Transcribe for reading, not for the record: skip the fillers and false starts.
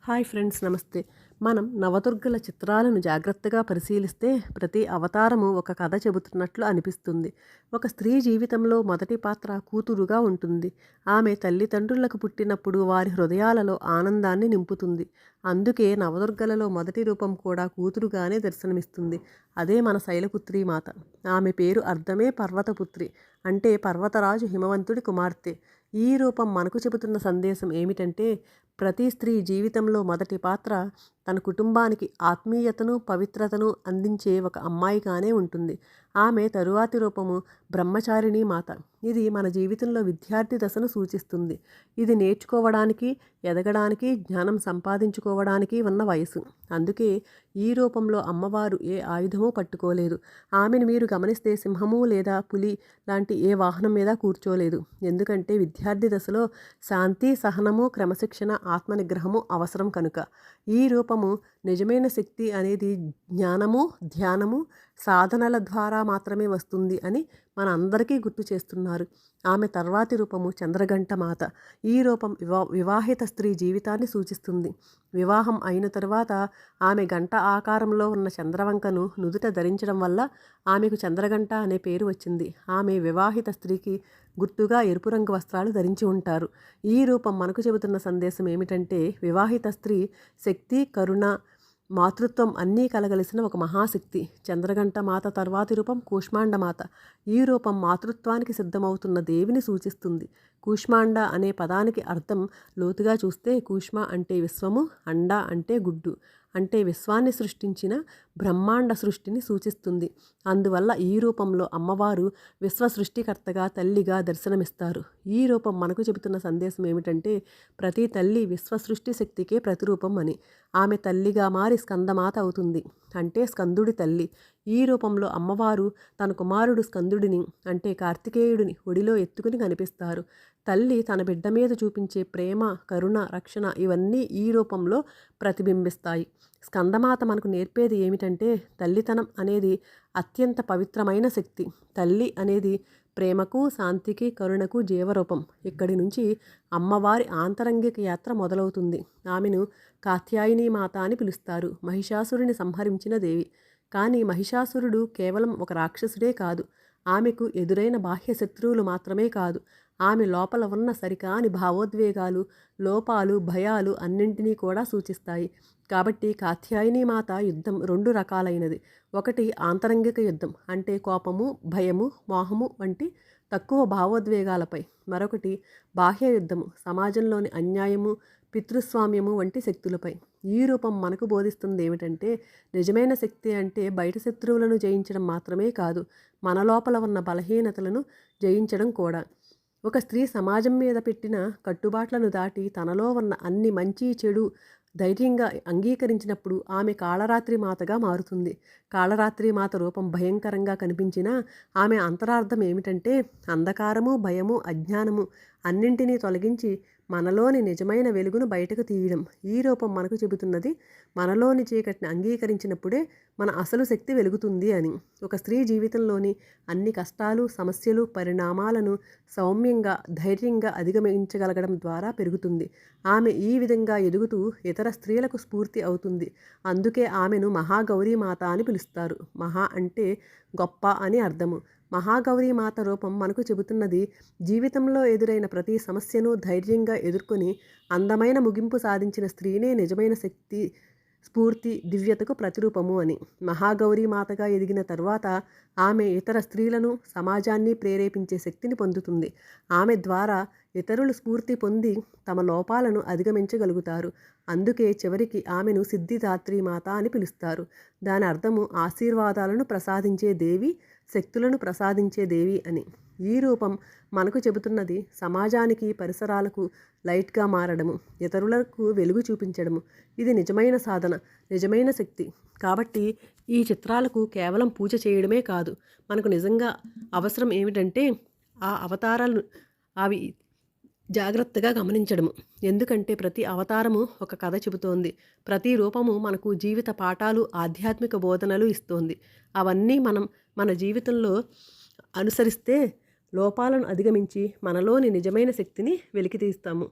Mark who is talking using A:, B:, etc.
A: Hi friends, నమస్తే. మనం నవదుర్గల చిత్రాలను జాగ్రత్తగా పరిశీలిస్తే ప్రతి అవతారము ఒక కథ చెబుతున్నట్లు అనిపిస్తుంది. ఒక స్త్రీ జీవితంలో మొదటి పాత్ర కూతురుగా ఉంటుంది. ఆమె తల్లిదండ్రులకు పుట్టినప్పుడు వారి హృదయాలలో ఆనందాన్ని నింపుతుంది. అందుకే నవదుర్గలలో మొదటి రూపం కూడా కూతురుగానే దర్శనమిస్తుంది. అదే మన శైలపుత్రి మాత. ఆమె పేరు అర్థమే పర్వతపుత్రి, అంటే పర్వతరాజు హిమవంతుడి కుమార్తె. ఈ రూపం మనకు చెబుతున్న సందేశం ఏమిటంటే, ప్రతి స్త్రీ జీవితంలో మొదటి పాత్ర తన కుటుంబానికి ఆత్మీయతను, పవిత్రతను అందించే ఒక అమ్మాయిగానే ఉంటుంది. ఆమె తరువాతి రూపము బ్రహ్మచారిణి మాత. ఇది మన జీవితంలో విద్యార్థి దశను సూచిస్తుంది. ఇది నేర్చుకోవడానికి, ఎదగడానికి, జ్ఞానం సంపాదించుకోవడానికి ఉన్న వయసు. అందుకే ఈ రూపంలో అమ్మవారు ఏ ఆయుధమూ పట్టుకోలేదు. ఆమెను మీరు గమనిస్తే సింహము లేదా పులి లాంటి ఏ వాహనం మీద కూర్చోలేదు. ఎందుకంటే విద్యార్థి దశలో శాంతి, సహనము, క్రమశిక్షణ, ఆత్మనిగ్రహము అవసరం కనుక. ఈ రూపము నిజమైన శక్తి అనేది జ్ఞానము, ధ్యానము, సాధనల ద్వారా మాత్రమే వస్తుంది అని మన అందరికీ గుర్తు చేస్తున్నారు. ఆమె తర్వాతి రూపము చంద్రఘంట మాత. ఈ రూపం వివాహిత స్త్రీ జీవితాన్ని సూచిస్తుంది. వివాహం అయిన తరువాత ఆమె గంట ఆకారంలో ఉన్న చంద్రవంకను నుదుట ధరించడం వల్ల ఆమెకు చంద్రఘంట అనే పేరు వచ్చింది. ఆమె వివాహిత స్త్రీకి గుర్తుగా ఎరుపు రంగు వస్త్రాలు ధరించి ఉంటారు. ఈ రూపం మనకు చెబుతున్న సందేశం ఏమిటంటే, వివాహిత స్త్రీ శక్తి, కరుణ, మాతృత్వం అన్నీ కలగలిసిన ఒక మహాశక్తి. చంద్రఘంట మాత తర్వాతి రూపం కూష్మాండ మాత. ఈ రూపం మాతృత్వానికి సిద్ధమవుతున్న దేవిని సూచిస్తుంది. కూష్మాండ అనే పదానికి అర్థం లోతుగా చూస్తే, కూష్మ అంటే విశ్వము, అండ అంటే గుడ్డు, అంటే విశ్వాన్ని సృష్టించిన బ్రహ్మాండ సృష్టిని సూచిస్తుంది. అందువల్ల ఈ రూపంలో అమ్మవారు విశ్వ సృష్టికర్తగా, తల్లిగా దర్శనమిస్తారు. ఈ రూపం మనకు చెబుతున్న సందేశం ఏమిటంటే, ప్రతి తల్లి విశ్వ సృష్టి శక్తికే ప్రతిరూపం అని. ఆమె తల్లిగా మారి స్కందమాత అవుతుంది, అంటే స్కందుడి తల్లి. ఈ రూపంలో అమ్మవారు తన కుమారుడు స్కందుడిని, అంటే కార్తికేయుడిని ఒడిలో ఎత్తుకుని కనిపిస్తారు. తల్లి తన బిడ్డ మీద చూపించే ప్రేమ, కరుణ, రక్షణ ఇవన్నీ ఈ రూపంలో ప్రతిబింబిస్తాయి. స్కందమాత మనకు నేర్పేది ఏమిటంటే, తల్లితనం అనేది అత్యంత పవిత్రమైన శక్తి. తల్లి అనేది ప్రేమకు, శాంతికి, కరుణకు జీవరూపం. ఇక్కడి నుంచి అమ్మవారి ఆంతరంగిక యాత్ర మొదలవుతుంది. ఆమెను కాత్యాయని మాత అని పిలుస్తారు. మహిషాసురుని సంహరించిన దేవి. కానీ మహిషాసురుడు కేవలం ఒక రాక్షసుడే కాదు. ఆమెకు ఎదురైన బాహ్య శత్రువులు మాత్రమే కాదు, ఆమె లోపల ఉన్న సరికాని భావోద్వేగాలు, లోపాలు, భయాలు అన్నింటినీ కూడా సూచిస్తాయి. కాబట్టి కాత్యాయని మాత యుద్ధం రెండు రకాలైనది. ఒకటి ఆంతరంగిక యుద్ధం, అంటే కోపము, భయము, మోహము వంటి తక్కువ భావోద్వేగాలపై. మరొకటి బాహ్య యుద్ధము, సమాజంలోని అన్యాయము, పితృస్వామ్యము వంటి శక్తులపై. ఈ రూపం మనకు బోధిస్తుంది ఏమిటంటే, నిజమైన శక్తి అంటే బయట శత్రువులను జయించడం మాత్రమే కాదు, మన లోపల ఉన్న బలహీనతలను జయించడం కూడా. ఒక స్త్రీ సమాజం మీద పెట్టిన కట్టుబాట్లను దాటి తనలో ఉన్న అన్ని మంచి, చెడు ధైర్యంగా అంగీకరించినప్పుడు ఆమె కాళరాత్రి మాతగా మారుతుంది. కాళరాత్రి మాత రూపం భయంకరంగా కనిపించినా ఆమె అంతరార్థం ఏమిటంటే, అంధకారము, భయము, అజ్ఞానము అన్నింటినీ తొలగించి మనలోని నిజమైన వెలుగును బయటకు తీయడం. ఈ రూపం మనకు చెబుతున్నది, మనలోని చీకటిని అంగీకరించినప్పుడే మన అసలు శక్తి వెలుగుతుంది అని. ఒక స్త్రీ జీవితంలోని అన్ని కష్టాలు, సమస్యలు, పరిణామాలను సౌమ్యంగా, ధైర్యంగా అధిగమించగలగడం ద్వారా పెరుగుతుంది. ఆమె ఈ విధంగా ఎదుగుతూ ఇతర స్త్రీలకు స్ఫూర్తి అవుతుంది. అందుకే ఆమెను మహాగౌరీ మాత అని పిలుస్తారు. మహా అంటే గొప్ప అని అర్థము. మహాగౌరీ మాత రూపం మనకు చెబుతున్నది, జీవితంలో ఎదురైన ప్రతి సమస్యను ధైర్యంగా ఎదుర్కొని అందమైన ముగింపు సాధించిన స్త్రీనే నిజమైన శక్తి, స్ఫూర్తి, దివ్యతకు ప్రతిరూపము అని. మహాగౌరీ మాతగా ఎదిగిన తరువాత ఆమె ఇతర స్త్రీలను, సమాజాన్ని ప్రేరేపించే శక్తిని పొందుతుంది. ఆమె ద్వారా ఇతరులు స్ఫూర్తి పొంది తమ లోపాలను అధిగమించగలుగుతారు. అందుకే చివరికి ఆమెను సిద్ధిదాత్రి మాత అని పిలుస్తారు. దాని అర్థము ఆశీర్వాదాలను ప్రసాదించే దేవి, శక్తులను ప్రసాదించే దేవి అని. ఈ రూపం మనకు చెబుతున్నది, సమాజానికి, పరిసరాలకు లైట్గా మారడము, ఇతరులకు వెలుగు చూపించడము. ఇది నిజమైన సాధన, నిజమైన శక్తి. కాబట్టి ఈ చిత్రాలకు కేవలం పూజ చేయడమే కాదు, మనకు నిజంగా అవసరం ఏమిటంటే ఆ అవతారాలను అవి జాగ్రత్తగా గమనించడము. ఎందుకంటే ప్రతి అవతారము ఒక కథ చెబుతోంది. ప్రతి రూపము మనకు జీవిత పాఠాలు, ఆధ్యాత్మిక బోధనలు ఇస్తోంది. అవన్నీ మనం మన జీవితంలో అనుసరిస్తే లోపాలను అధిగమించి మనలోని నిజమైన శక్తిని వెలికితీస్తాము.